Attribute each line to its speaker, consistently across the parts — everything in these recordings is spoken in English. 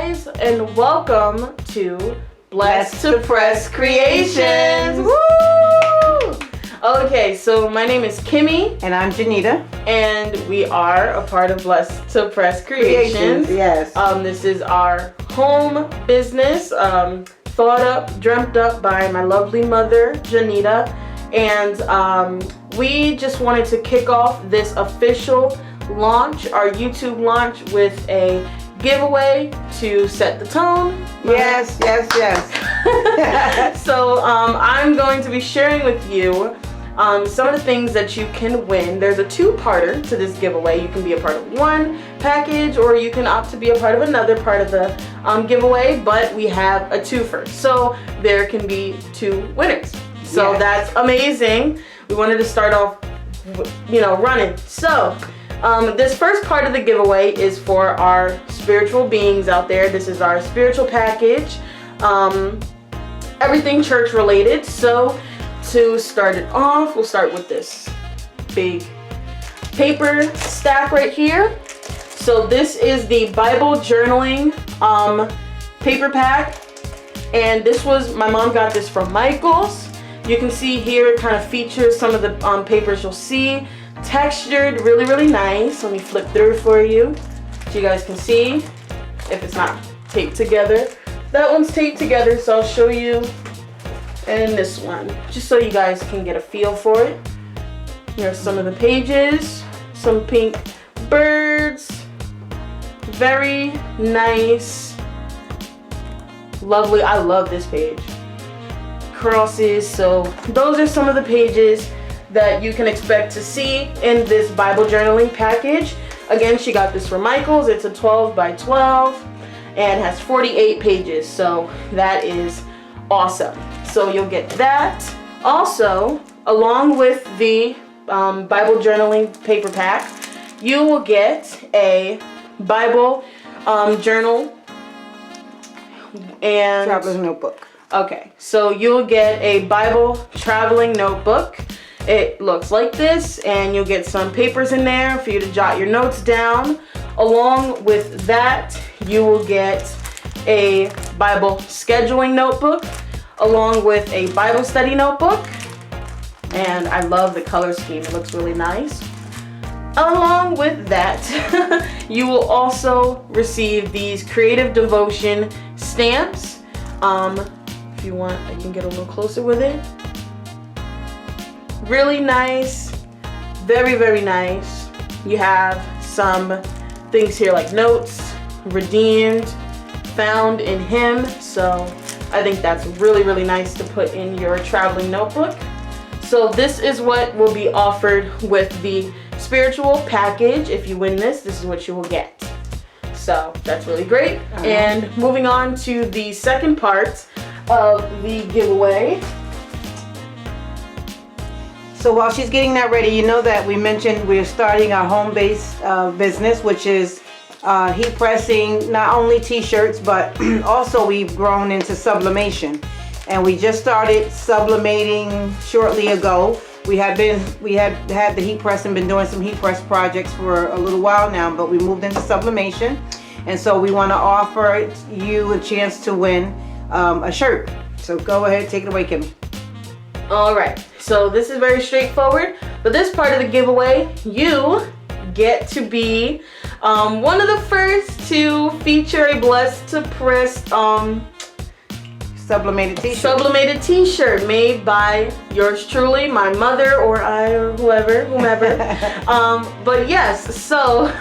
Speaker 1: guys, and welcome to Blessed to Press Creations. Woo! Okay, so my name is Kimmie.
Speaker 2: And I'm Janita.
Speaker 1: And we are a part of Blessed to Press Creations.
Speaker 2: Yes.
Speaker 1: This is our home business, thought up, dreamt up by my lovely mother, Janita. And we just wanted to kick off this official launch, our YouTube launch, with a giveaway to set the tone.
Speaker 2: Yes.
Speaker 1: So I'm going to be sharing with you some of the things that you can win. There's a two-parter to this giveaway. You can be a part of one package, or you can opt to be a part of another part of the giveaway, but we have a twofer. So there can be two winners. So That's amazing. We wanted to start off, running. So this first part of the giveaway is for our spiritual beings out there. This is our spiritual package, everything church related. So to start it off, we'll start with this big paper stack right here. So this is the Bible journaling paper pack, and my mom got this from Michael's. You can see here it kind of features some of the papers you'll see. Textured, really nice. Let me flip through for you so you guys can see if it's not taped together. That one's taped together, so I'll show you in this one, just so you guys can get a feel for it. Here are some of the pages, some pink birds, very nice, lovely. I love this page. Crosses. So those are some of the pages that you can expect to see in this Bible journaling package. Again, she got this from Michael's. It's a 12 by 12 and has 48 pages. So that is awesome. So you'll get that. Also, along with the Bible journaling paper pack, you will get a Bible journal and
Speaker 2: traveler's notebook.
Speaker 1: Okay, so you'll get a Bible traveling notebook. It looks like this, and you'll get some papers in there for you to jot your notes down. Along with that, you will get a Bible scheduling notebook, along with a Bible study notebook. And I love the color scheme, it looks really nice. Along with that, you will also receive these creative devotion stamps. If you want, I can get a little closer with it. Really nice, very nice. You have some things here like notes, redeemed, found in Him. So I think that's really nice to put in your traveling notebook. So this is what will be offered with the spiritual package. If you win this is what you will get. So that's really great. And moving on to the second part of the giveaway.
Speaker 2: So while she's getting that ready, you know that we mentioned we're starting our home-based business, which is heat pressing not only t-shirts, but also we've grown into sublimation. And we just started sublimating shortly ago. We had the heat press and been doing some heat press projects for a little while now, but we moved into sublimation. And so we want to offer you a chance to win a shirt. So go ahead, take it away, Kimmie.
Speaker 1: All right, so this is very straightforward, but this part of the giveaway, you get to be one of the first to feature a Blessed to Press
Speaker 2: sublimated t-shirt.
Speaker 1: Sublimated t-shirt made by yours truly, my mother, or I, or whomever. But yes, so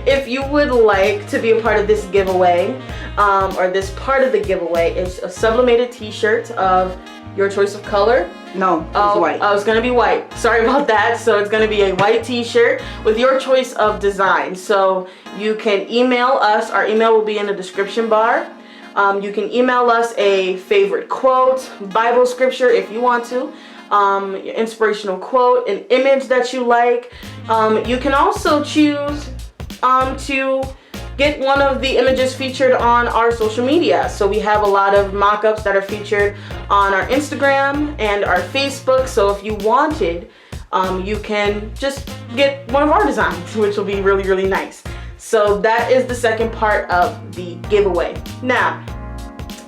Speaker 1: if you would like to be a part of this giveaway, or this part of the giveaway, it's a sublimated t-shirt of your choice of color.
Speaker 2: No, it's white.
Speaker 1: Oh, it's gonna be white. Sorry about that. So it's gonna be a white t-shirt with your choice of design. So you can email us. Our email will be in the description bar. You can email us a favorite quote, Bible scripture if you want to, your inspirational quote, an image that you like. You can also choose to get one of the images featured on our social media. So we have a lot of mock-ups that are featured on our Instagram and our Facebook. So if you wanted, you can just get one of our designs, which will be really nice. So that is the second part of the giveaway. Now,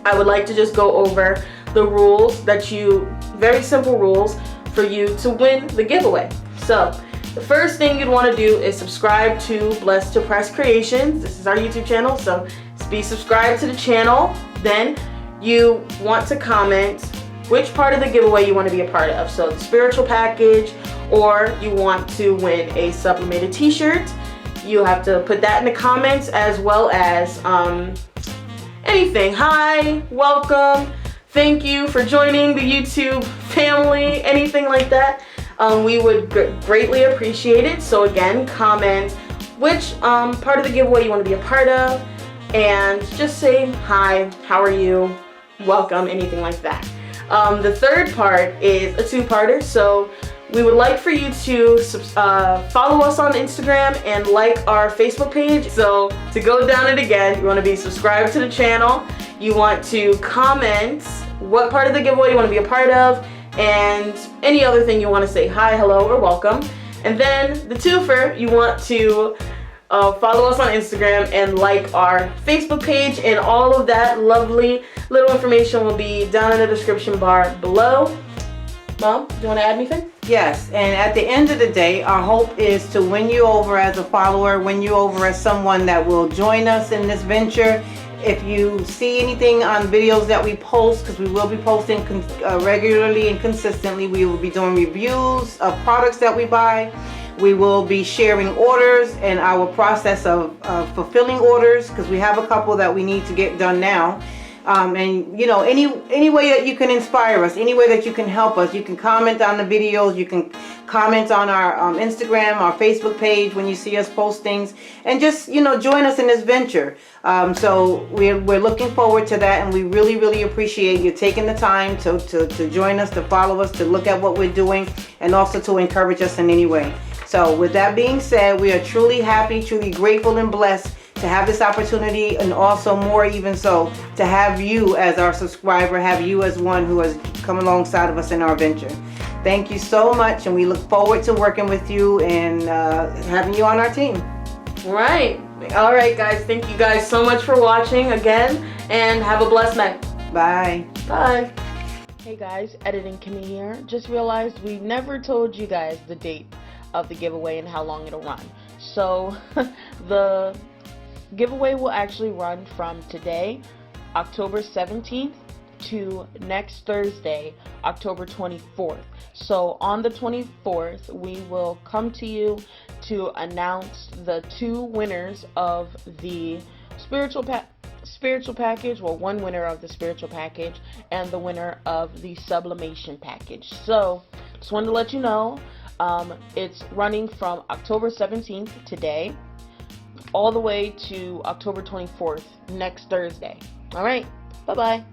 Speaker 1: I would like to just go over the rules very simple rules for you to win the giveaway. So the first thing you'd want to do is subscribe to Blessed to Press Creations. This is our YouTube channel, so be subscribed to the channel. Then you want to comment which part of the giveaway you want to be a part of. So the spiritual package, or you want to win a sublimated t-shirt. You have to put that in the comments, as well as anything. Hi, welcome, thank you for joining the YouTube family, anything like that. We would greatly appreciate it. So again, comment which part of the giveaway you want to be a part of, and just say hi, how are you, welcome, anything like that. The third part is a two-parter. So we would like for you to follow us on Instagram and like our Facebook page. So to go down it again, you want to be subscribed to the channel. You want to comment what part of the giveaway you want to be a part of, and any other thing you want to say hi, hello, or welcome. And then the twofer, you want to follow us on Instagram and like our Facebook page, and all of that lovely little information will be down in the description bar below. Mom, do you want to add anything?
Speaker 2: Yes, and at the end of the day, our hope is to win you over as a follower, win you over as someone that will join us in this venture. If you see anything on videos that we post, because we will be posting regularly and consistently, we will be doing reviews of products that we buy. We will be sharing orders and our process of fulfilling orders, because we have a couple that we need to get done now. And you know, any way that you can inspire us, any way that you can help us, you can comment on the videos, you can comment on our Instagram, our Facebook page when you see us post things, and just, you know, join us in this venture. So we're looking forward to that, and we really appreciate you taking the time to join us, to follow us, to look at what we're doing, and also to encourage us in any way. So with that being said, we are truly happy, truly grateful and blessed to have this opportunity, and also more even so to have you as our subscriber, have you as one who has come alongside of us in our venture. Thank you so much, and we look forward to working with you and having you on our team.
Speaker 1: Right. All right, guys. Thank you guys so much for watching again, and have a blessed night.
Speaker 2: Bye.
Speaker 1: Bye. Hey guys, Editing Kimmie here. Just realized we never told you guys the date of the giveaway and how long it'll run. So the giveaway will actually run from today, October 17th, to next Thursday, October 24th. So on the 24th, we will come to you to announce the two winners of the spiritual package, well, one winner of the spiritual package and the winner of the sublimation package. So just wanted to let you know, it's running from October 17th, today, all the way to October 24th, next Thursday. All right, bye-bye.